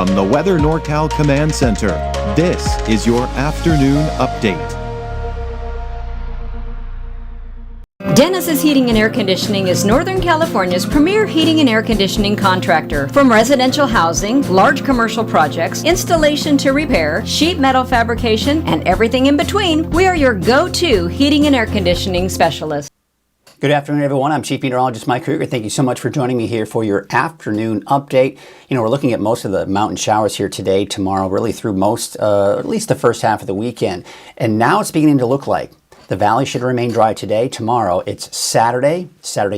From the Weather NorCal Command Center, this is your afternoon update. Dennis's Heating and Air Conditioning is Northern California's premier heating and air conditioning contractor. From residential housing, large commercial projects, installation to repair, sheet metal fabrication, and everything in between, we are your go-to heating and air conditioning specialist. Good afternoon, everyone. I'm Chief Meteorologist Mike Krueger. Thank you so much for joining me here for your afternoon update. You know, we're looking at most of the mountain showers here today, tomorrow, really through most, at least the first half of the weekend. And now it's beginning to look like the valley should remain dry today. Tomorrow, it's Saturday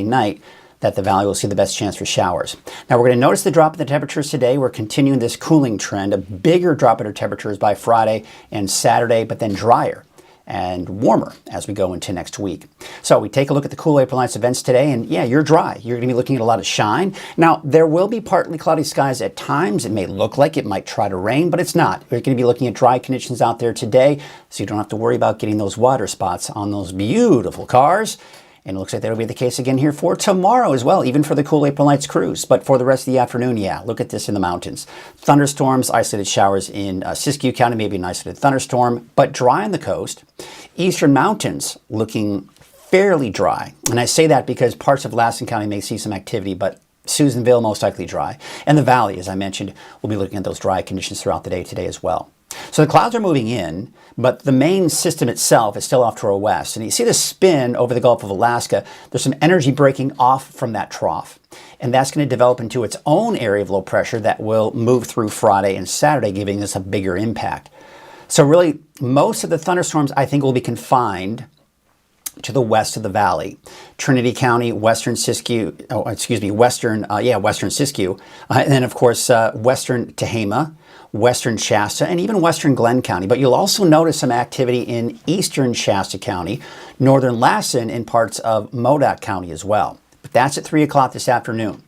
night, that the valley will see the best chance for showers. Now, we're going to notice the drop in the temperatures today. We're continuing this cooling trend, a bigger drop in our temperatures by Friday and Saturday, but then drier and warmer as we go into next week. So we take a look at the cool April Nights events today, and yeah, you're dry. You're going to be looking at a lot of shine. Now, there will be partly cloudy skies at times. It may look like it might try to rain, but it's not. We're going to be looking at dry conditions out there today, so you don't have to worry about getting those water spots on those beautiful cars. And it looks like that'll be the case again here for tomorrow as well, even for the cool April Nights cruise. But for the rest of the afternoon, yeah, look at this in the mountains. Thunderstorms, isolated showers in Siskiyou County, maybe an isolated thunderstorm, but dry on the coast. Eastern mountains looking fairly dry. And I say that because parts of Lassen County may see some activity, but Susanville most likely dry. And the valley, as I mentioned, we'll be looking at those dry conditions throughout the day today as well. So the clouds are moving in, but the main system itself is still off to our west. And you see the spin over the Gulf of Alaska. There's some energy breaking off from that trough. And that's going to develop into its own area of low pressure that will move through Friday and Saturday, giving us a bigger impact. So really, most of the thunderstorms, I think, will be confined to the west of the valley. Trinity County, western Siskiyou, western Siskiyou, and then, of course, western Tehama, western Shasta, and even western Glenn County. But you'll also notice some activity in eastern Shasta County, northern Lassen, and parts of Modoc County as well. But that's at 3 o'clock this afternoon.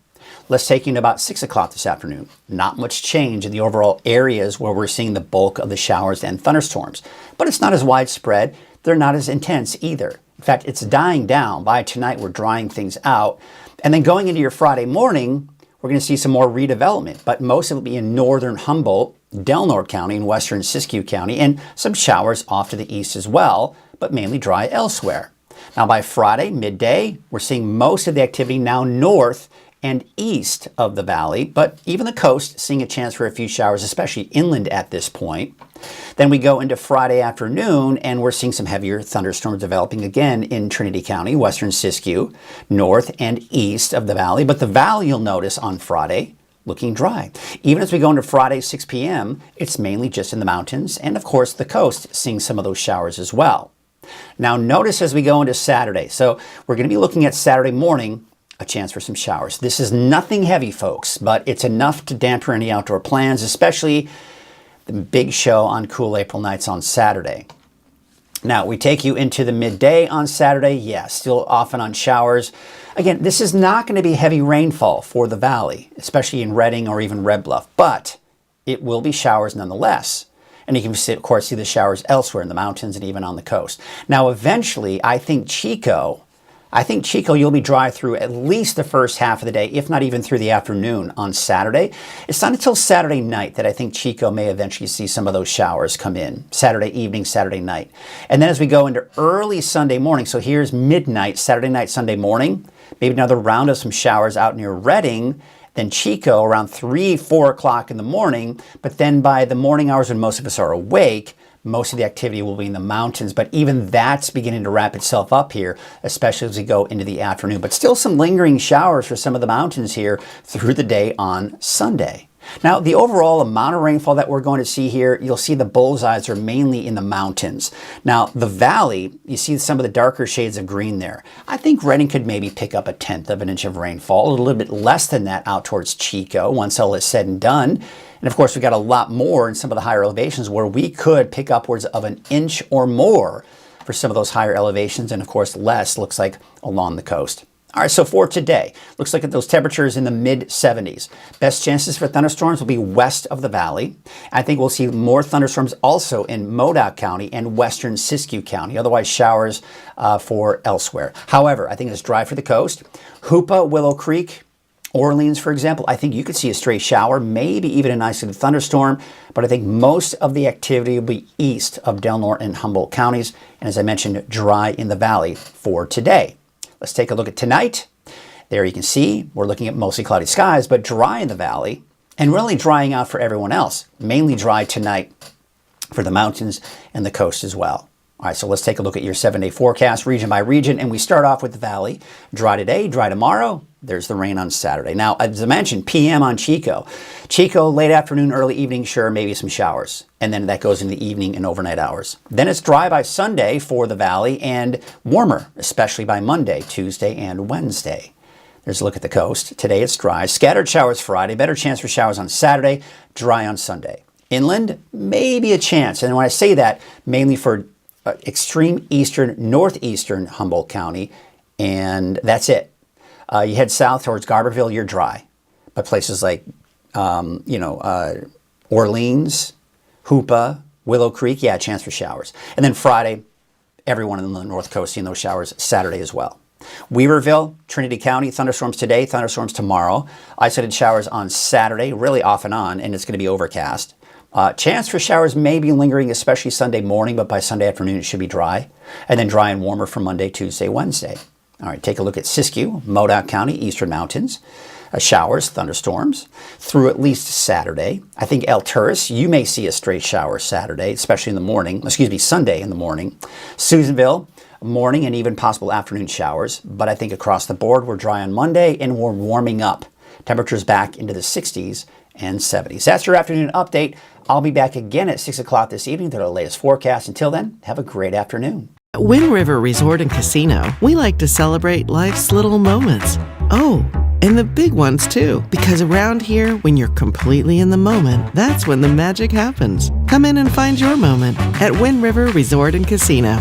Let's take you to about 6 o'clock this afternoon. Not much change in the overall areas where we're seeing the bulk of the showers and thunderstorms. But it's not as widespread. They're not as intense either. In fact, it's dying down. By tonight, we're drying things out. And then going into your Friday morning, we're going to see some more redevelopment, but most of it will be in northern Humboldt, Delnor County, and western Siskiyou County, and some showers off to the east as well, but mainly dry elsewhere. Now, by Friday, midday, we're seeing most of the activity now north and east of the valley, but even the coast seeing a chance for a few showers, especially inland at this point. Then we go into Friday afternoon, and we're seeing some heavier thunderstorms developing again in Trinity County, western Siskiyou, north and east of the valley. But the valley, you'll notice on Friday, looking dry. Even as we go into Friday, 6 p.m., it's mainly just in the mountains, and of course the coast seeing some of those showers as well. Now notice as we go into Saturday, so we're going to be looking at Saturday morning, a chance for some showers. This is nothing heavy, folks, but it's enough to dampen any outdoor plans, especially the big show on cool April Nights on Saturday. Now, we take you into the midday on Saturday. Yeah, still often on showers. Again, this is not going to be heavy rainfall for the valley, especially in Redding or even Red Bluff, but it will be showers nonetheless. And you can, of course, see the showers elsewhere in the mountains and even on the coast. Now, eventually, I think Chico, you'll be dry through at least the first half of the day, if not even through the afternoon on Saturday. It's not until Saturday night that I think Chico may eventually see some of those showers come in. Saturday evening, Saturday night. And then as we go into early Sunday morning, so here's midnight, Saturday night, Sunday morning, maybe another round of some showers out near Redding, then Chico around 3, 4 o'clock in the morning. But then by the morning hours when most of us are awake, most of the activity will be in the mountains, but even that's beginning to wrap itself up here, especially as we go into the afternoon. But still some lingering showers for some of the mountains here through the day on Sunday. Now, the overall amount of rainfall that we're going to see here, you'll see the bullseyes are mainly in the mountains. Now, the valley, you see some of the darker shades of green there. I think Redding could maybe pick up 1/10 of an inch of rainfall, a little bit less than that out towards Chico once all is said and done. And of course, we've got a lot more in some of the higher elevations where we could pick upwards of 1 inch or more for some of those higher elevations. And of course, less looks like along the coast. All right, so for today, looks like at those temperatures in the mid-70s. Best chances for thunderstorms will be west of the valley. I think we'll see more thunderstorms also in Modoc County and western Siskiyou County. Otherwise, showers for elsewhere. However, I think it's dry for the coast. Hoopa, Willow Creek, Orleans, for example, I think you could see a stray shower, maybe even an isolated thunderstorm, but I think most of the activity will be east of Del Norte and Humboldt counties, and as I mentioned, dry in the valley for today. Let's take a look at tonight. There you can see we're looking at mostly cloudy skies, but dry in the valley and really drying out for everyone else. Mainly dry tonight for the mountains and the coast as well. All right, so let's take a look at your 7-day forecast region by region, and we start off with the valley. Dry today, dry tomorrow. There's the rain on Saturday. Now, as I mentioned, PM on Chico. Chico, late afternoon, early evening, sure, maybe some showers. And then that goes into the evening and overnight hours. Then it's dry by Sunday for the valley and warmer, especially by Monday, Tuesday, and Wednesday. There's a look at the coast. Today it's dry. Scattered showers Friday. Better chance for showers on Saturday. Dry on Sunday. Inland, maybe a chance. And when I say that, mainly for extreme eastern, northeastern Humboldt County, and that's it. You head south towards Garberville, you're dry. But places like, Orleans, Hoopa, Willow Creek, yeah, chance for showers. And then Friday, everyone in the North Coast seeing those showers. Saturday as well. Weaverville, Trinity County, thunderstorms today, thunderstorms tomorrow. Isolated showers on Saturday, really off and on, and it's going to be overcast. Chance for showers may be lingering, especially Sunday morning, but by Sunday afternoon it should be dry. And then dry and warmer for Monday, Tuesday, Wednesday. All right, take a look at Siskiyou, Modoc County, Eastern Mountains. Showers, thunderstorms, through at least Saturday. I think El Turris, you may see a straight shower Saturday, especially in the morning. Sunday in the morning. Susanville, morning and even possible afternoon showers. But I think across the board, we're dry on Monday and we're warming up. Temperatures back into the 60s and 70s. That's your afternoon update. I'll be back again at 6 o'clock this evening with our latest forecast. Until then, have a great afternoon. At Wind River Resort and Casino, we like to celebrate life's little moments. Oh, and the big ones too. Because around here, when you're completely in the moment, that's when the magic happens. Come in and find your moment at Wind River Resort and Casino.